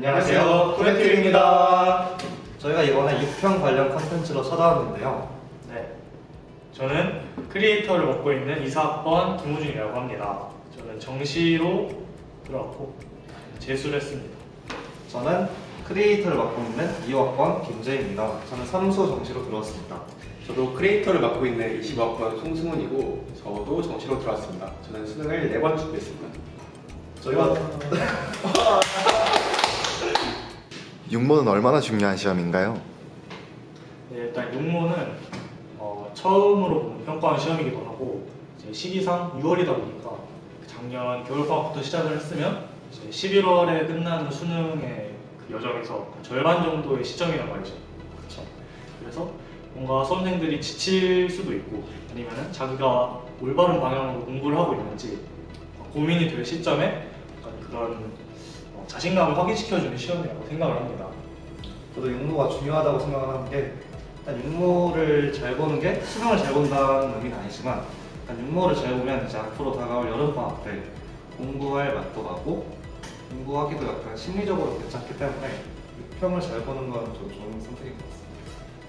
안녕하세요, 코레티브입니다. 저희가 이번에 6평 관련 컨텐츠로 찾아왔는데요. 네, 저는 크리에이터를 맡고 있는 이사학번 김우준이라고 합니다. 저는 정시로 들어왔고 재수를 했습니다. 저는 크리에이터를 맡고 있는 2학번 김재입니다. 저는 삼수 정시로 들어왔습니다. 저도 크리에이터를 맡고 있는 20학번 송승훈이고 저도 정시로 들어왔습니다. 저는 수능을 4번 준비했습니다. 저희가 육모는 얼마나 중요한 시험인가요? 네, 일단 육모는 처음으로 보는 평가원 시험이기도 하고 이제 시기상 6월이다 보니까 작년 겨울방학부터 시작을 했으면 이제 11월에 끝나는 수능의 그 여정에서 절반 정도의 시점이란 말이죠. 그렇죠. 그래서 뭔가 수험생들이 지칠 수도 있고 아니면은 자기가 올바른 방향으로 공부를 하고 있는지 고민이 될 시점에 약간 그런 자신감을 확인시켜주는 시험이라고 생각을 합니다. 저도 육모가 중요하다고 생각을 하는 게 일단 육모를 잘 보는 게 수능을 잘 본다는 의미는 아니지만 일단 육모를 잘 보면 이제 앞으로 다가올 여름방학 때 공부할 맛도 나고 공부하기도 약간 심리적으로 괜찮기 때문에 6평을 잘 보는 건 좀 좋은 선택인 것 같습니다.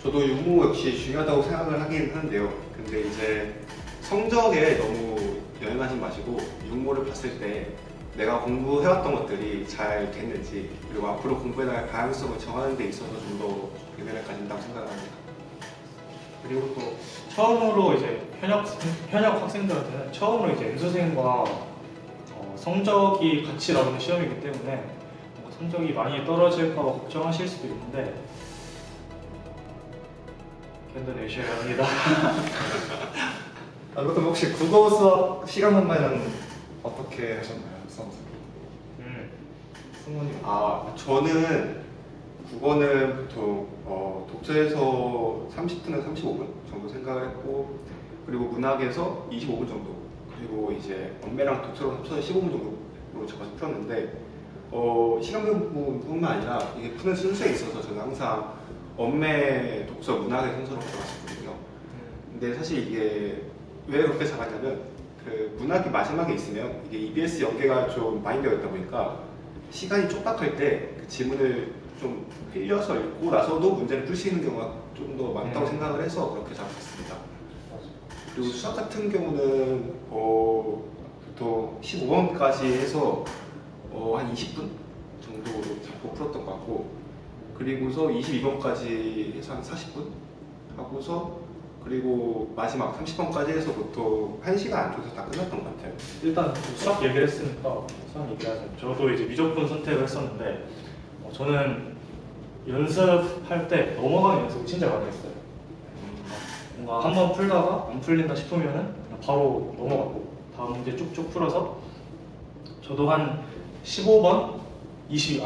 저도 육모 역시 중요하다고 생각을 하긴 하는데요. 근데 이제 성적에 너무 연연하지 마시고 육모를 봤을 때 내가 공부해왔던 것들이 잘 됐는지 그리고 앞으로 공부해 나갈 방향성을 정하는 데 있어서 좀 더 의미를 가진다고 생각합니다. 그리고 또 처음으로 이제 현역 학생들한테는 처음으로 이제 연수생과 성적이 같이 나오는 시험이기 때문에 뭔가 성적이 많이 떨어질까 봐 걱정하실 수도 있는데 견뎌내셔야 합니다. 그럼 혹시 국어 수학 시간 분배는 어떻게 하셨나요? 수험생? 승훈이 저는 국어는 보통 독서에서 30분에서 35분 정도 생각을 했고 그리고 문학에서 25분 정도 그리고 이제 언매랑 독서로 합쳐서 15분 정도로 적어서 풀었는데 시간 분뿐만 아니라 이게 푸는 순서에 있어서 저는 항상 언매, 독서, 문학의 순서로 가져갔었거든요. 근데 사실 이게 왜 그렇게 잡았냐면 그 문학이 마지막에 있으면 이게 EBS 연계가 좀 많이 되어 있다 보니까 시간이 촉박할 때 그 지문을 좀 흘려서 읽고 나서도 문제를 풀 수 있는 경우가 좀 더 많다고 생각을 해서 그렇게 잡았습니다. 그리고 수학 같은 경우는 보통 15번까지 해서 한 20분 정도로 잡고 풀었던 것 같고 그리고서 22번까지 해서 한 40분 하고서 그리고 마지막 30번까지 해서 보통 1시간 안쪽에서 다 끝났던 것 같아요. 일단 수학 얘기를 했으니까 수학 얘기하자. 저도 이제 미적분 선택을 했었는데 저는 연습할 때 넘어가는 연습을 진짜 많이 했어요. 뭔가 한 번 풀다가 안 풀린다 싶으면은 그냥 바로 넘어가고 다음 문제 쭉쭉 풀어서 저도 한 15번,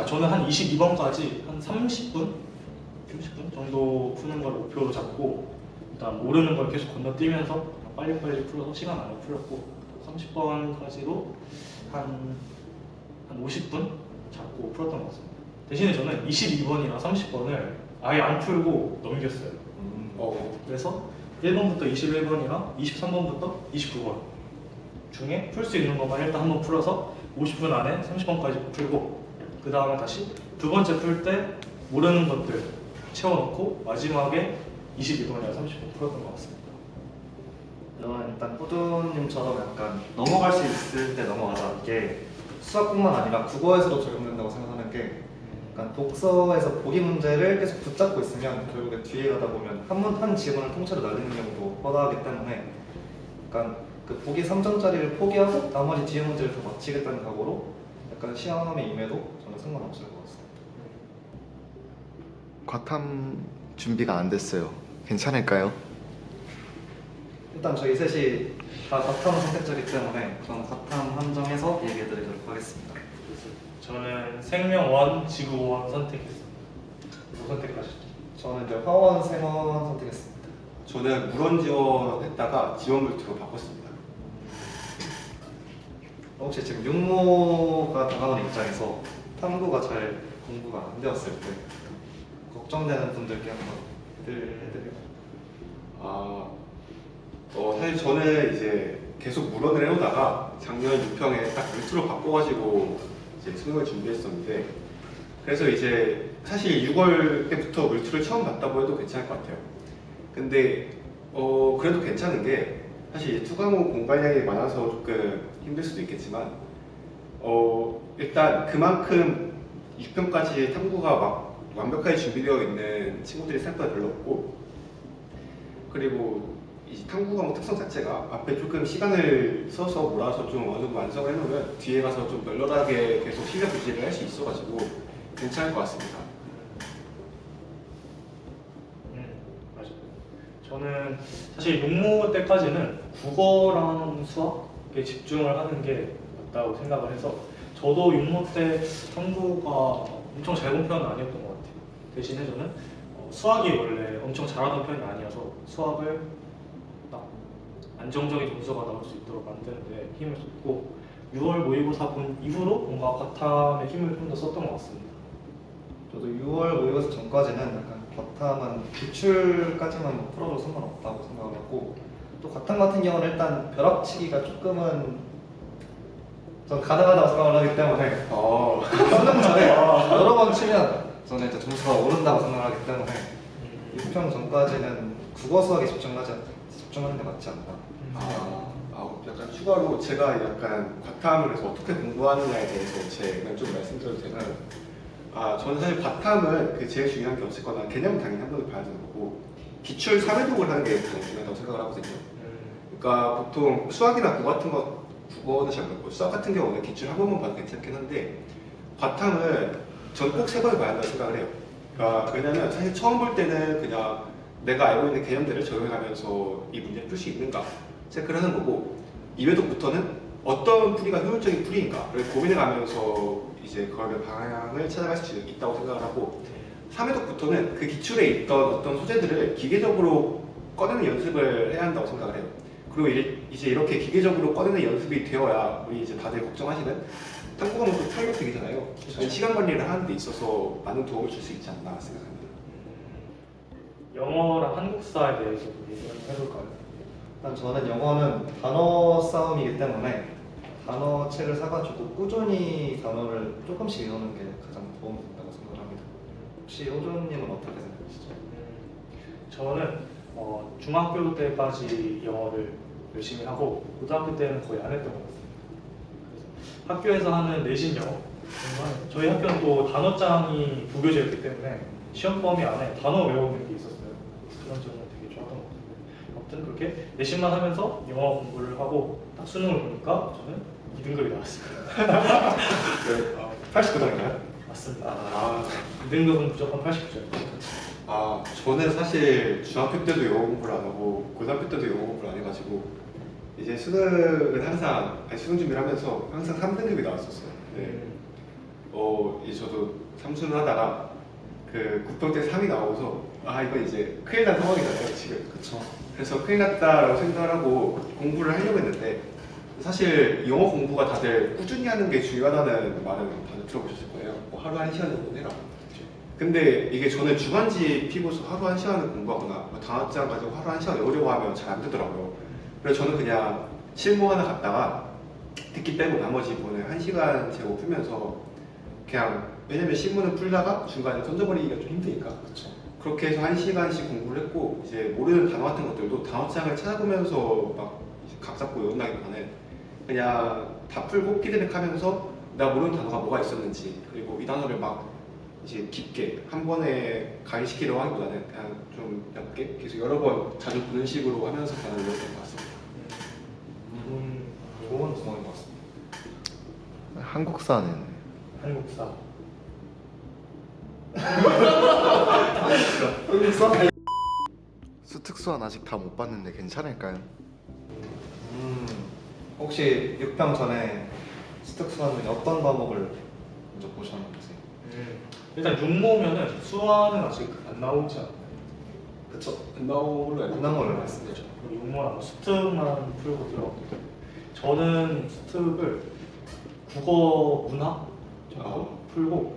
저는 한 22번까지 한 30분 정도 푸는 걸 목표로 잡고 일단 모르는 걸 계속 건너뛰면서 빨리빨리 풀어서 시간 안에 풀었고 30번까지도 한 50분 잡고 풀었던 것 같습니다. 대신에 저는 22번이랑 30번을 아예 안 풀고 넘겼어요. 그래서 1번부터 21번이랑 23번부터 29번 중에 풀 수 있는 것만 일단 한번 풀어서 50분 안에 30번까지 풀고 그 다음에 다시 두 번째 풀 때 모르는 것들 채워놓고 마지막에 22번이랑 30번 풀었던 것 같습니다. 저는 일단 호두님처럼 약간 넘어갈 수 있을 때 넘어가자. 이게 수학뿐만 아니라 국어에서도 적용된다고 생각하는 게 약간 독서에서 보기 문제를 계속 붙잡고 있으면 결국에 뒤에 가다 보면 한 지문을 통째로 날리는 경우도 허다하기 때문에 약간 그 보기 3점짜리를 포기하고 나머지 뒤에 문제를 다 맞히겠다는 각오로 약간 시험에 임해도 저는 상관없을 것 같습니다. 과탐 준비가 안 됐어요. 괜찮을까요? 일단 저희 셋이 다 과탐 선택자이기 때문에 저는 과탐 한정해서 얘기해드리도록 하겠습니다. 저는 생명원, 지구원 선택했습니다. 뭐 선택하셨죠? 저는 이제 화원, 생원 선택했습니다. 저는 물원 지원했다가 지원물투로 바꿨습니다. 혹시 지금 육모가 다가오는 입장에서 탐구가 잘 공부가 안 되었을 때 걱정되는 분들께 한번 해드려요. 사실 저는 이제 계속 물원을 해오다가 작년 6평에 딱 루트로 바꿔가지고 이제 수능을 준비했었는데 그래서 이제 사실 6월 때부터 물투를 처음 봤다고 해도 괜찮을 것 같아요. 근데 그래도 괜찮은 게 사실 이제 투과목 공부량이 많아서 조금 힘들 수도 있겠지만 일단 그만큼 6편까지 탐구가 막 완벽하게 준비되어 있는 친구들이 생각보다 별로 없고, 그리고 이 탐구 과목 특성 자체가 앞에 조금 시간을 써서 몰아서 좀 어느 정도 완성을 해놓으면 뒤에 가서 좀 널널하게 계속 실력 유지를 할 수 있어가지고 괜찮을 것 같습니다. 맞아요. 저는 사실 육모 때까지는 국어랑 수학에 집중을 하는 게 맞다고 생각을 해서 저도 육모 때 탐구가 엄청 잘 본 편은 아니었던 것 같아요. 대신에 저는 수학이 원래 엄청 잘하던 편이 아니어서 수학을 딱 안정적인 점수가 나올 수 있도록 만드는데 힘을 쏟고 6월 모의고사 본 이후로 뭔가 과탐에 힘을 좀 더 썼던 것 같습니다. 저도 6월 모의고사 전까지는 약간 과탐은 기출까지만 뭐 풀어도 상관없다고 생각을 했고, 또 과탐 같은 경우는 일단 벼락치기가 조금은 전 가능하다고 생각을 하기 때문에 수능 전에 여러 번 치면 저는 일단 점수가 오른다고 생각을 하기 때문에 6편 전까지는 국어 수학에 집중하는 게 맞지 않나. 약간 추가로 제가 약간 과탐을 해서 어떻게 공부하느냐에 대해서 제 의견 좀 말씀드려도 되나요? 저는 사실 과탐은 그 제일 중요한 게 어쨌거나 개념 당연히 한 번도 봐야 되는 거고 기출 3회독을 하는 게 가장 중요하다고 생각을 하거든요. 그러니까 보통 수학이나 국어 같은 거, 국어는 잘 모르고 수학 같은 경우는 기출 한 번만 봐도 괜찮긴 한데 과탐은 전 꼭 3번을 봐야 한다고 생각을 해요. 그러니까 왜냐면 사실 처음 볼 때는 그냥 내가 알고 있는 개념들을 적용하면서 이 문제를 풀 수 있는가 체크를 하는 거고, 2회독부터는 어떤 풀이가 효율적인 풀이인가를 고민해가면서 이제 그걸 방향을 찾아갈 수 있다고 생각을 하고, 3회독부터는 그 기출에 있던 어떤 소재들을 기계적으로 꺼내는 연습을 해야 한다고 생각을 해요. 그리고 이제 이렇게 기계적으로 꺼내는 연습이 되어야 우리 이제 다들 걱정하시는 탐구 과목도 탄력되잖아요. 시간 관리를 하는 데 있어서 많은 도움을 줄 수 있지 않나 생각합니다. 영어랑 한국사에 대해서도 얘기를 해볼까요? 일단 저는 영어는 단어 싸움이기 때문에 단어 책을 사가지고 꾸준히 단어를 조금씩 외우는 게 가장 도움이 된다고 생각을 합니다. 혹시 호준님은 어떻게 생각하시죠? 저는 중학교 때까지 영어를 열심히 하고 고등학교 때는 거의 안 했던 것 같습니다. 그래서 학교에서 하는 내신 영어, 저희 학교는 또 단어장이 부교재였기 때문에 시험 범위 안에 단어 외우는 게 있었어요. 그런 점은 되게 좋았던 것 같아요. 아무튼 그렇게 내신만 하면서 영어 공부를 하고 딱 수능을 보니까 저는 2등급이 나왔습니다. 89점인가요? 맞습니다. 2등급은 무조건 89점입니다. 저는 사실 중학교 때도 영어 공부를 안 하고 고등학교 때도 영어 공부를 안 해가지고 이제 수능은 항상 수능 준비를 하면서 항상 3등급이 나왔었어요. 네. 이제 저도 삼수를 하다가 그 국평 때 3이 나오고서 이건 이제 큰일 난 상황이잖아요 지금. 그쵸. 그래서 큰일 났다라고 생각을 하고 공부를 하려고 했는데, 사실 영어 공부가 다들 꾸준히 하는 게 중요하다는 말은 다들 들어보셨을 거예요. 뭐 하루 1시간 정도 해라. 근데 이게 저는 주간지 피고서 하루 1시간을 공부하거나 뭐 단어장 가지고 하루 1시간 외우려고 하면 잘 안 되더라고요. 그래서 저는 그냥 실무 하나 갔다가 듣기 빼고 나머지 부분을 1시간 재고 풀면서 그냥, 왜냐면 신문을 풀다가 중간에 던져버리기가 좀 힘드니까. 그쵸. 그렇게 해서 1시간씩 공부를 했고, 이제 모르는 단어 같은 것들도 단어장을 찾아보면서 막 각 잡고 외운다기보다는 그냥 다 풀고 피드백 하면서 내가 모르는 단어가 뭐가 있었는지, 그리고 이 단어를 막 이제 깊게 한 번에 강의시키려고 하기보다는 그냥 좀 얇게 계속 여러 번 자주 보는 식으로 하면서 단어를 외웠던 것 같습니다. 좋은 구멍인 것 같습니다. 한국사는 한국사. 수특수한 아직 다 못 봤는데 괜찮을까요? 혹시 6편 전에 스특수한 중에 어떤 과목을 먼저 보셨는지? 일단 육모면은 수화는 아직 안 나오지 않나요? 그쵸. 안 나온 걸로 안 나온 걸로 알고 있습니다. 그리고 육모는 수특만 풀고 들어갔거든요. 저는 수특을 국어 문학 정도 풀고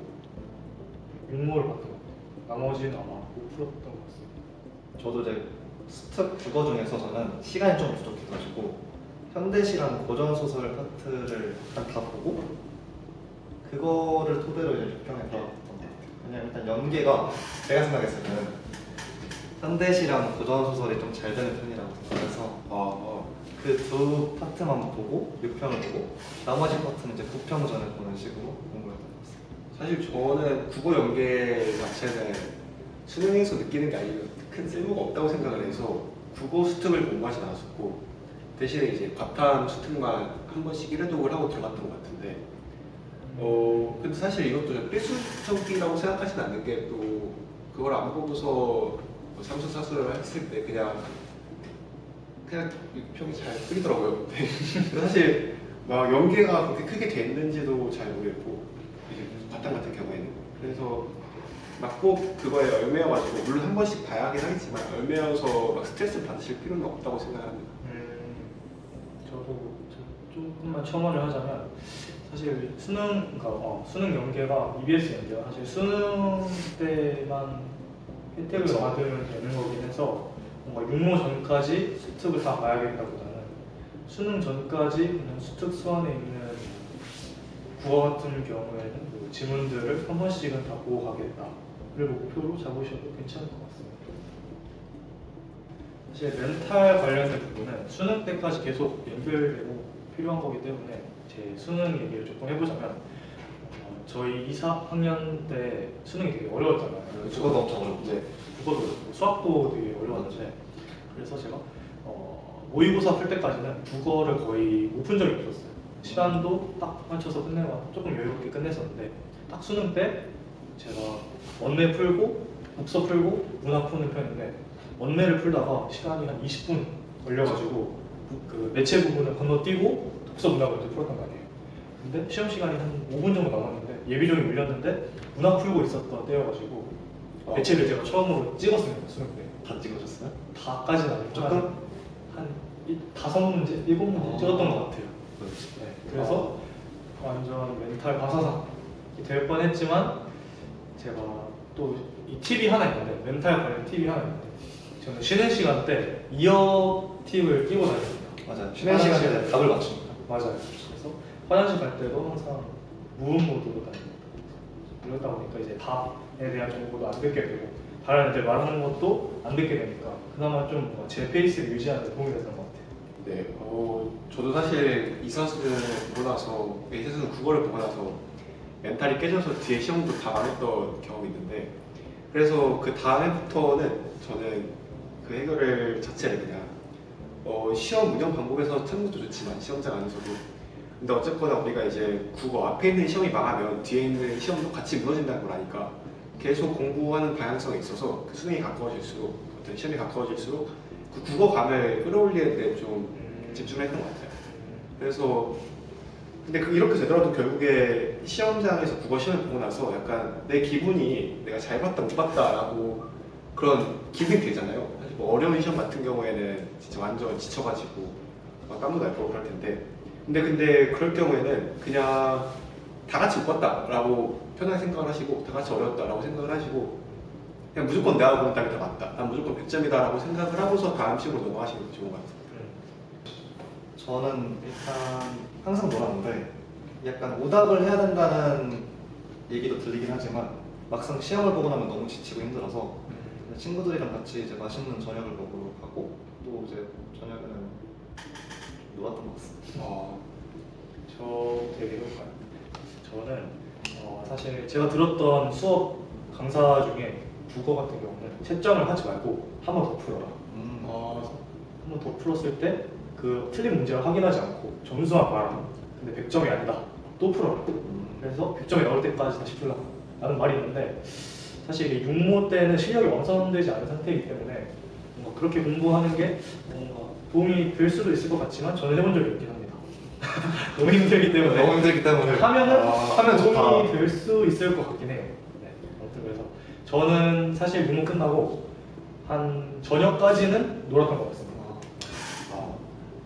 육모를 봤던 것 같아요. 나머지는 아마 못 풀었던 것 같습니다. 저도 이제 스특 국어 중에서 저는 시간이 좀 부족해가지고 현대시랑 고전소설 파트를 일단 다 보고 그거를 토대로 이제 6편에 들어갔던 것 연계가 제가 생각했을 때는 현대시랑 고전 소설이 좀 잘 되는 편이라고 생각해서 그 두 파트만 보고 6편을 보고 나머지 파트는 이제 9편전을 보는 식으로 공부했던 것 같습니다. 사실 저는 국어 연계 자체는 수능에서 느끼는 게 아니고 큰 쓸모가 없다고 생각을 해서 국어 수특을 공부하지 않았었고 대신에 이제 과탐 수특만 한 번씩 1회독을 하고 들어갔던 것 같은데 근데 사실 이것도 좀 필수적이라고 생각하지는 않는 게 또 그걸 안 보고서 뭐 삼수 사수를 했을 때 그냥 평이 잘 끌리더라고요. 근데 사실 막 연계가 그렇게 크게 돼 있는지도 잘 모르겠고 이제 바탕 같은 경우에는 그래서 막 꼭 그거에 얽매여가지고 물론 한 번씩 봐야 하긴 하겠지만 얽매여서 막 스트레스 받으실 필요는 없다고 생각합니다. 저도 조금만 첨언을 하자면 사실 수능 연계가 EBS 연계가 사실 수능 때만 혜택을 그쵸. 받으면 되는 거긴 해서 뭔가 육모 전까지 수특을 다 봐야겠다보다는 수능 전까지 그냥 수특 수완에 있는 국어 같은 경우에는 그 지문들을 한 번씩은 다 보고 가겠다를 목표로 잡으셔도 괜찮을 것 같습니다. 사실 멘탈 관련된 부분은 수능 때까지 계속 연결되고 필요한 거기 때문에 제 수능 얘기를 조금 해보자면 저희 2, 4학년 때 수능이 되게 어려웠잖아요. 그거도 엄청 어렵죠. 네. 국어도 그렇고 수학도 되게 어려웠는데 그래서 제가 모의고사 풀 때까지는 국어를 거의 못 푼 적이 없었어요. 시간도 딱 맞춰서 끝내고 조금 여유롭게 끝냈었는데 딱 수능 때 제가 원내 풀고 국서 풀고 문학 푸는 편인데 원내를 풀다가 시간이 한 20분 걸려가지고 그 매체 부분을 건너뛰고 독서 문학을 이제 풀었단 말이에요. 근데 시험 시간이 한 5분 정도 남았는데 예비종이 울렸는데 문학 풀고 있었던 때여가지고 매체를 제가 처음으로 찍었습니다. 수능 때. 다 찍으셨어요? 다까지는 아니고 조금? 한 5문제, 7문제 찍었던 것 같아요. 네, 그래서 완전 멘탈 바사삭이 될 뻔했지만 제가 또 이 팁이 하나 있는데 멘탈 관련 팁이 하나 있는데 저는 쉬는 시간 때 이어 팁을 끼고 다닙니다. 맞아요. 쉬는 시간에 답을 맞춥니다. 맞아요. 그래서 화장실 갈 때도 항상 무음 모드로 다닙니다. 그러다 보니까 이제 답에 대한 정보도 안 듣게 되고 다른 애들 말하는 것도 안 듣게 되니까 그나마 좀 제 페이스를 유지하는 데 도움이 됐던 것 같아요. 네, 저도 사실 이사수를 보고 나서 이사수는 국어를 보고 나서 멘탈이 깨져서 뒤에 시험도 다 망했던 경험이 있는데 그래서 그 다음부터는 저는 그 해결을 자체를 그냥 시험 운영 방법에서 찾는 것도 좋지만 시험장 안에서도 근데 어쨌거나 우리가 이제 국어 앞에 있는 시험이 망하면 뒤에 있는 시험도 같이 무너진다는 걸 아니까 계속 공부하는 방향성에 있어서 그 수능이 가까워질수록 어떤 시험이 가까워질수록 그 국어감을 끌어올리는 데 좀 집중을 했던 것 같아요. 그래서 근데 이렇게 되더라도 결국에 시험장에서 국어 시험을 보고 나서 약간 내 기분이 내가 잘 봤다 못 봤다라고 그런 기분이 들잖아요. 사실 뭐 어려운 시험 같은 경우에는 진짜 완전 지쳐가지고 막 땀도 날 거고 그럴 텐데 근데 그럴 경우에는 그냥 다 같이 못 봤다라고 편하게 생각을 하시고 다 같이 어려웠다라고 생각을 하시고 그냥 무조건 내가 보는 답이 다 맞다. 난 무조건 100점이다라고 생각을 하고서 다음 식으로 넘어가시는 게 좋은 것 같아요. 저는 일단 항상 놀았는데 약간 오답을 해야 된다는 얘기도 들리긴 하지만 막상 시험을 보고 나면 너무 지치고 힘들어서 친구들이랑 같이 이제 맛있는 저녁을 먹으러 가고 또 이제 저녁에는 놀았던 것 같습니다. 저 되게 해볼까요? 저는 사실 제가 들었던 수업 강사 중에 국어 같은 경우는 채점을 하지 말고 한 번 더 풀어라. 그래서 한 번 더 풀었을 때 그 틀린 문제를 확인하지 않고 점수만 봐라. 근데 100점이 아니다. 또 풀어라. 그래서 100점이 나올 때까지 다시 풀라. 라는 말이 있는데 사실 이게 육모 때는 실력이 완성되지 않은 상태이기 때문에 뭔가 그렇게 공부하는 게 뭔가 도움이 될 수도 있을 것 같지만 저는 해본 적이 없긴 합니다. 너무 힘들기 때문에 너무 힘들기 때문에 하면 좋다. 도움이 될 수 있을 것 같긴 해요. 네. 아무튼 그래서 저는 사실 육모 끝나고 한 저녁까지는 놀았던 것 같습니다.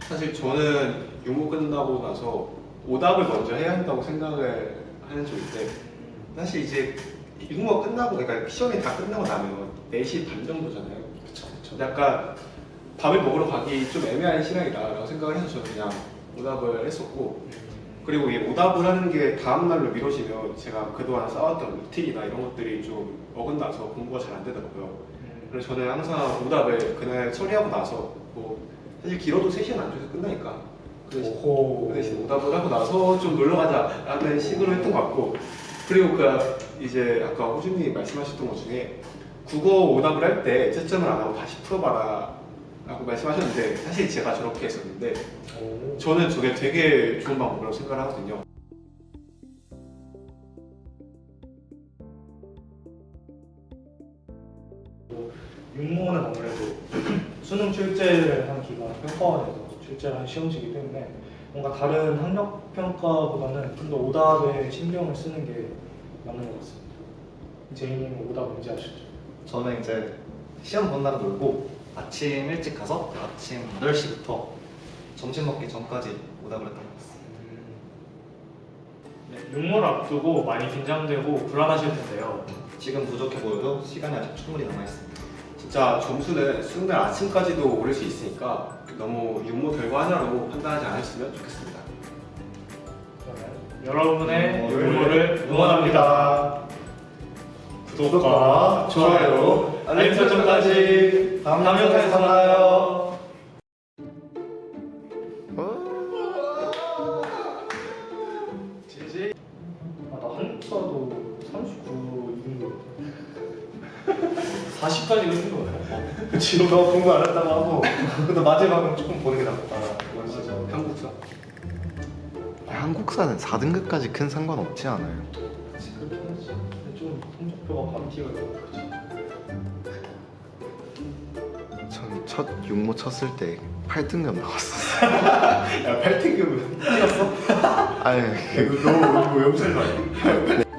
사실 저는 유모 끝나고 나서 오답을 먼저 해야 한다고 생각을 하는 쪽인데 사실 이제 유모가 끝나고 그러니까 시험이 다 끝나고 나면 4시 반 정도잖아요. 그쵸. 약간 밥을 먹으러 가기 좀 애매한 시간이다라고 생각을 해서 저는 그냥 오답을 했었고 그리고 이 오답을 하는 게 다음 날로 미뤄지면 제가 그동안 쌓았던 루틴이나 이런 것들이 좀 어긋나서 공부가 잘 안 되더라고요. 그래서 저는 항상 오답을 그날 처리하고 나서 뭐 사실 길어도 3시간 안쪽에서 끝나니까 그 대신 오답을 하고 나서 좀 놀러 가자라는 식으로 했던 것 같고, 그리고 그 이제 아까 호준님이 말씀하셨던 것 중에 국어 오답을 할 때 채점을 안 하고 다시 풀어봐라 라고 말씀하셨는데, 사실 제가 저렇게 했었는데 저는 저게 되게 좋은 방법이라고 생각을 하거든요. 육모는 아무래도 수능 출제를 한 기간 평가원에서 출제를 한 시험지이기 때문에 뭔가 다른 학력 평가보다는 좀 더 오답에 신경을 쓰는 게 맞는 것 같습니다. 제이님은 오답 언제 하셨죠? 저는 이제 시험 본 날은 놀고 아침 일찍 가서 아침 8시부터 점심 먹기 전까지 오답을 했던 것 같습니다. 네, 육모를 앞두고 많이 긴장되고 불안하실 텐데요. 지금 부족해 보여도 시간이 아직 충분히 남아있습니다. 진짜 점수는 수능 날 아침까지도 오를 수 있으니까 너무 육모 결과 하나로 판단하지 않으셨으면 좋겠습니다. 그러면 여러분의 육모를 응원합니다. 구독과 좋아요, 알림 설정까지 다음 영상에서 만나요. 나 한국사도 39 이긴 거 40까지 끝인 거예요. 지금 너 공부 안 했다고 하고 근데 마지막은 조금 보는 게 낫다. 맞아. 한국사? 한국사는 4등급까지 큰 상관없지 않아요? 그치, 그렇긴 하지. 근데 좀 성적표가 밤티가 그렇지. 전 첫 육모 쳤을 때 8등급 나왔었어요. 야 8등급을 찍었어? 아니 너무 영수를 많이